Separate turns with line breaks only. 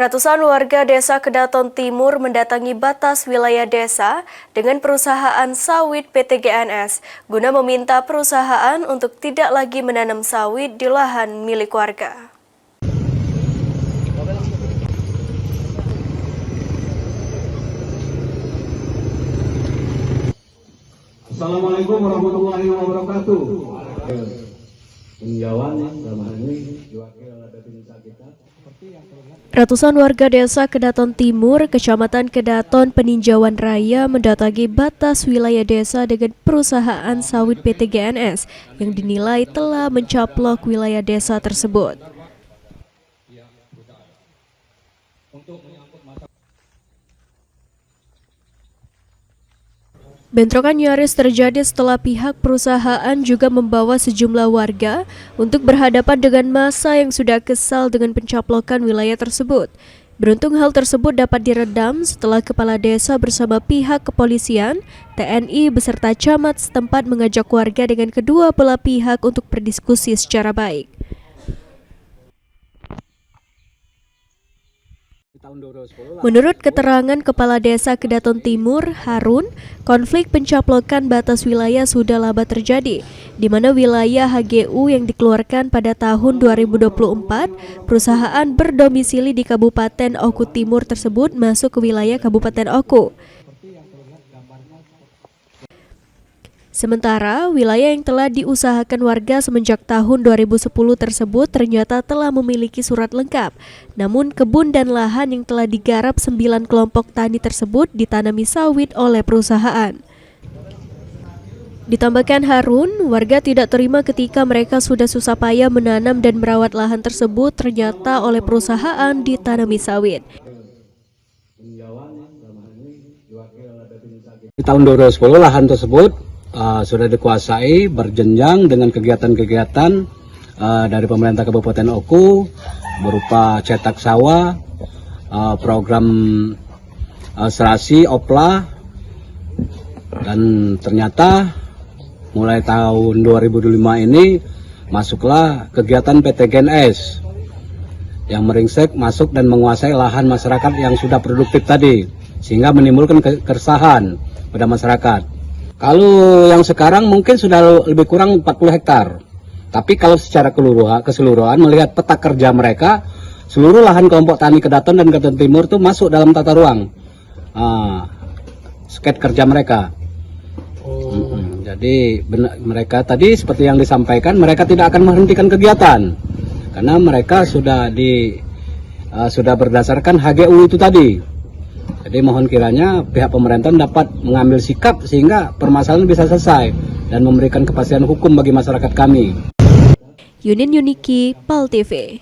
Ratusan warga desa Kedaton Timur mendatangi batas wilayah desa dengan perusahaan sawit PT GNS guna meminta perusahaan untuk tidak lagi menanam sawit di lahan milik warga.
Assalamualaikum warahmatullahi wabarakatuh. Tinjauan dalam hal ini diwakili oleh desa kita.
Ratusan warga desa Kedaton Timur, Kecamatan Kedaton, Peninjauan Raya mendatangi batas wilayah desa dengan perusahaan sawit PT GNS yang dinilai telah mencaplok wilayah desa tersebut. Bentrokan nyaris terjadi setelah pihak perusahaan juga membawa sejumlah warga untuk berhadapan dengan massa yang sudah kesal dengan pencaplokan wilayah tersebut. Beruntung hal tersebut dapat diredam setelah kepala desa bersama pihak kepolisian, TNI beserta camat setempat mengajak warga dengan kedua belah pihak untuk berdiskusi secara baik. Menurut keterangan Kepala Desa Kedaton Timur, Harun, konflik pencaplokan batas wilayah sudah lama terjadi, di mana wilayah HGU yang dikeluarkan pada tahun 2024, perusahaan berdomisili di Kabupaten Oku Timur tersebut masuk ke wilayah Kabupaten Oku. Sementara, wilayah yang telah diusahakan warga semenjak tahun 2010 tersebut ternyata telah memiliki surat lengkap. Namun, kebun dan lahan yang telah digarap 9 kelompok tani tersebut ditanami sawit oleh perusahaan. Ditambahkan Harun, warga tidak terima ketika mereka sudah susah payah menanam dan merawat lahan tersebut ternyata oleh perusahaan ditanami sawit.
Di tahun 2010 lahan tersebut sudah dikuasai berjenjang dengan kegiatan-kegiatan dari pemerintah Kabupaten Oku berupa cetak sawah, program serasi, opla, dan ternyata mulai tahun 2005 ini masuklah kegiatan PT GNS yang meringsek masuk dan menguasai lahan masyarakat yang sudah produktif tadi, sehingga menimbulkan keresahan pada masyarakat. Kalau yang sekarang mungkin sudah lebih kurang 40 hektar. Tapi kalau secara keseluruhan melihat peta kerja mereka, seluruh lahan kelompok tani Kedaton dan Kedaton Timur itu masuk dalam tata ruang sket kerja mereka. Jadi mereka tadi seperti yang disampaikan, mereka tidak akan menghentikan kegiatan karena mereka sudah berdasarkan HGU itu tadi. Jadi mohon kiranya pihak pemerintah dapat mengambil sikap sehingga permasalahan bisa selesai dan memberikan kepastian hukum bagi masyarakat kami.
Yunin Yuniki, PAL TV.